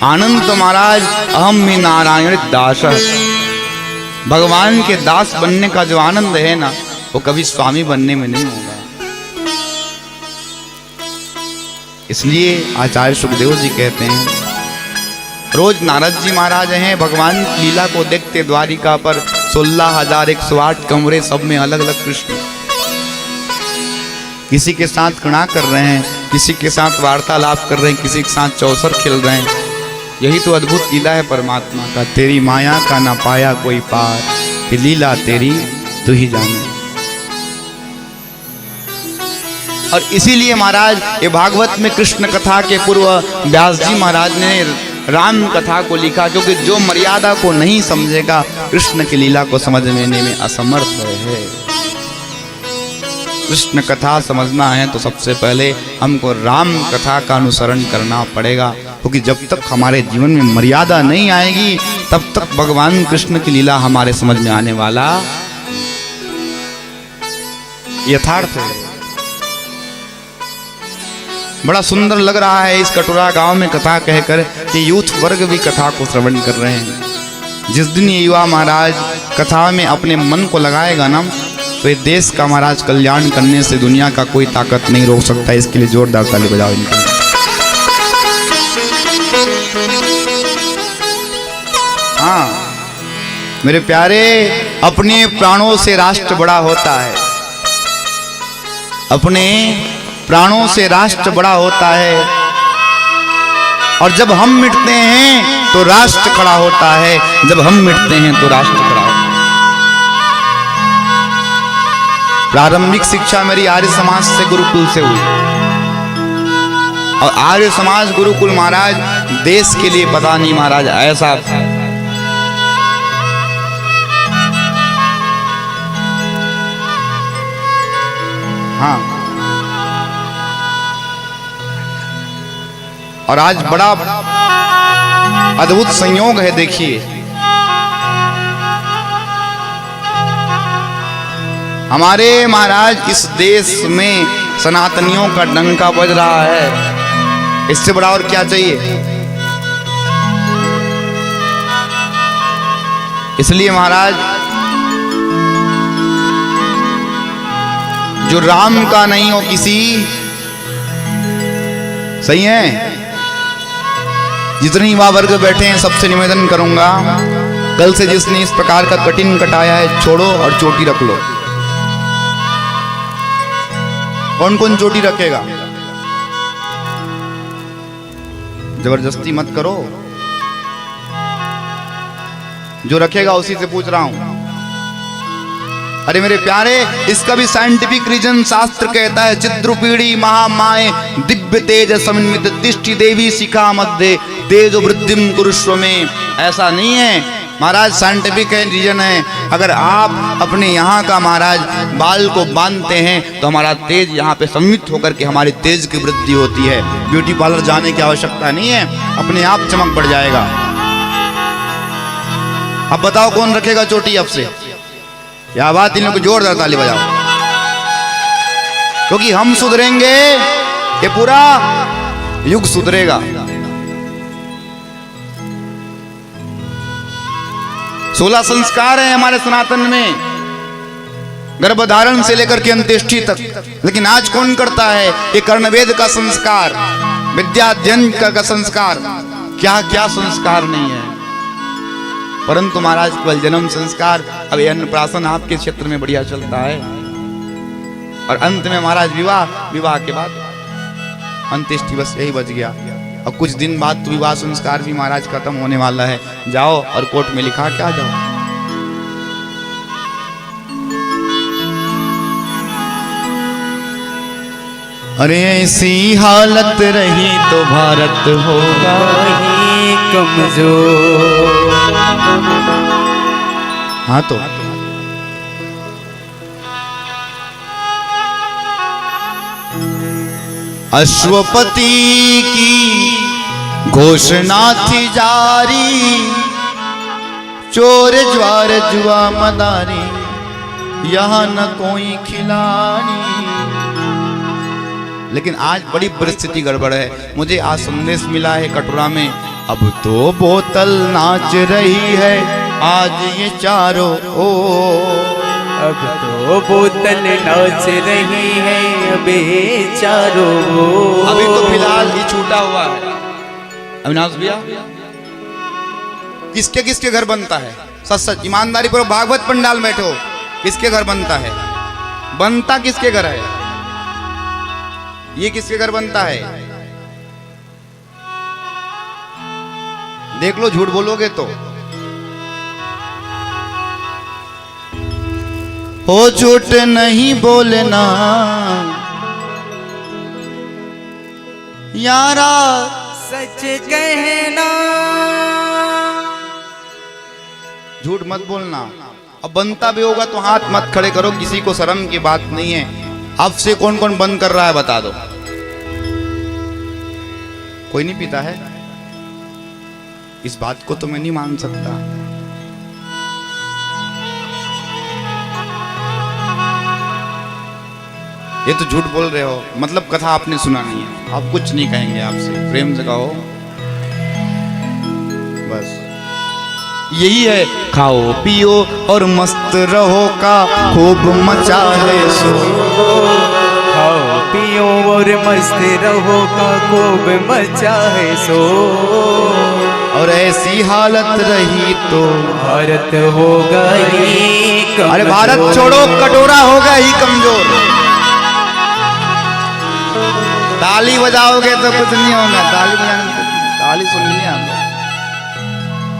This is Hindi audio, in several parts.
आनंद तो महाराज अहम ही नारायण दास, भगवान के दास बनने का जो आनंद है ना, वो कभी स्वामी बनने में नहीं होगा। इसलिए आचार्य सुखदेव जी कहते हैं, रोज नारद जी महाराज हैं, भगवान की लीला को देखते द्वारिका पर 16,108 कमरे, सब में अलग अलग कृष्ण, किसी के साथ कणा कर रहे हैं, किसी के साथ वार्तालाप कर रहे हैं, किसी के साथ चौसर खेल रहे हैं। यही तो अद्भुत लीला है परमात्मा का। तेरी माया का ना पाया कोई पार, कि लीला तेरी तू ही जाने। और इसीलिए महाराज ये भागवत में कृष्ण कथा के पूर्व व्यास जी महाराज ने राम कथा को लिखा, क्योंकि जो मर्यादा को नहीं समझेगा कृष्ण की लीला को समझने में असमर्थ है। कृष्ण कथा समझना है तो सबसे पहले हमको राम कथा का अनुसरण करना पड़ेगा, क्योंकि जब तक हमारे जीवन में मर्यादा नहीं आएगी तब तक भगवान कृष्ण की लीला हमारे समझ में आने वाला यथार्थ है। बड़ा सुंदर लग रहा है इस कटोरा गांव में कथा कहकर कि यूथ वर्ग भी कथा को श्रवण कर रहे हैं। जिस दिन ये युवा महाराज कथा में अपने मन को लगाएगा ना, तो ये देश का महाराज कल्याण करने से दुनिया का कोई ताकत नहीं रोक सकता। इसके लिए जोरदार ताली बजाओ इनका। हाँ मेरे प्यारे, अपने प्राणों से राष्ट्र बड़ा होता है, अपने प्राणों से राष्ट्र बड़ा होता है। और जब हम मिटते हैं तो राष्ट्र खड़ा होता है, जब हम मिटते हैं तो राष्ट्र खड़ा होता है। प्रारंभिक शिक्षा मेरी आर्य समाज से गुरुकुल से हुई, और आर्य समाज गुरुकुल महाराज देश के लिए पता नहीं महाराज ऐसा था। हाँ, और आज बड़ा अद्भुत संयोग है। देखिए हमारे महाराज इस देश में सनातनियों का डंका बज रहा है, इससे बड़ा और क्या चाहिए। इसलिए महाराज जो राम का नहीं हो किसी, सही है। जितने युवा वर्ग बैठे हैं सबसे निवेदन करूंगा, कल से जिसने इस प्रकार का कटिंग कटाया है छोड़ो और चोटी रख लो। कौन कौन चोटी रखेगा? जबरदस्ती मत करो, जो रखेगा उसी से पूछ रहा हूं। अरे मेरे प्यारे, इसका भी साइंटिफिक रीजन शास्त्र कहता है, चिद्रुपीड़ी महामाए दिव्य तेज समन्वित तिष्ठि देवी शिखा मध्य तेज वृद्धिम कुरुष्व में। ऐसा नहीं है महाराज, साइंटिफिक रीजन है। अगर आप अपने यहाँ का महाराज बाल को बांधते हैं तो हमारा तेज यहाँ पे सम्मिलित होकर के हमारी तेज की वृद्धि होती है। ब्यूटी पार्लर जाने की आवश्यकता नहीं है, अपने आप चमक बढ़ जाएगा। अब बताओ कौन रखेगा चोटी अब से? क्या बात, इन लोग को जोरदार ताली बजाओ, क्योंकि हम सुधरेंगे ये पूरा युग सुधरेगा। 16 संस्कार हैं हमारे सनातन में, गर्भधारण से लेकर के अंत्येष्टि तक। लेकिन आज कौन करता है? ये कर्णवेद का संस्कार, विद्याध्ययन का संस्कार, क्या क्या संस्कार नहीं है। परंतु महाराज केवल जन्म संस्कार, अब अन्नप्राशन आपके क्षेत्र में बढ़िया चलता है। और अंत में महाराज विवाह, विवाह के बाद अंत्येष्टि, बस यही बच गया। और कुछ दिन बाद तो विवाह संस्कार भी महाराज खत्म होने वाला है। जाओ और कोर्ट में लिखा क्या जाओ। अरे ऐसी हालत रही तो भारत होगा ही कमजोर। हाँ तो अश्वपति की घोषणा थी जारी, चोर ज्वार जुआ मदारी, यहाँ न कोई खिलाड़ी। लेकिन आज बड़ी परिस्थिति गड़बड़ है। मुझे आज संदेश मिला है कटोरा में अब तो बोतल नाच रही है आज ये चारों ओर। अब तो बोतल नाच रही है अबे चारों ओर। अभी तो फिलहाल ही छूटा हुआ है। अविनाश भैया, किसके किसके घर बनता है? सच सच ईमानदारी पर भागवत पंडाल बैठे हो, किसके घर बनता है? बनता किसके घर है? ये किसके घर बनता है? देख लो, झूठ बोलोगे तो हो, झूठ नहीं बोलना यारा, सच कहना। झूठ मत बोलना। अब बनता भी होगा तो हाथ मत खड़े करो, किसी को शर्म की बात नहीं है। अब से कौन कौन बंद कर रहा है बता दो। कोई नहीं पीता है? इस बात को तो मैं नहीं मान सकता। ये तो झूठ बोल रहे हो, मतलब कथा आपने सुना नहीं है। आप कुछ नहीं कहेंगे, आपसे प्रेम से कहो बस यही है। खाओ पियो और मस्त रहो का खूब मचा है सो। खाओ पियो और मस्त रहो का खूब मचा है सो। और ऐसी हालत रही तो भारत होगा ही कमजोर। अरे भारत छोड़ो, कटोरा होगा ही कमजोर। ताली बजाओगे तो कुछ नहीं होगा। ताली बजाने, ताली सुननी है आपको।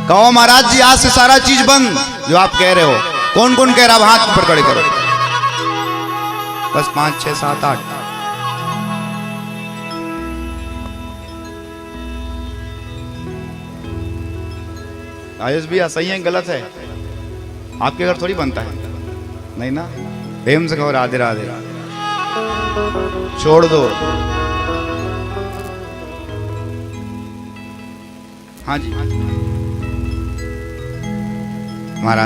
कहो महाराज जी आज से सारा चीज बंद जो आप कह रहे हो। कौन कौन कह रहा? हाथ ऊपर खड़े करो। बस 5 6 7 8। आयुष भैया सही है गलत है? आपके घर थोड़ी बनता है, नहीं ना? प्रेम से कहो राधे राधे। छोड़ दो। हाँ जी महाराज।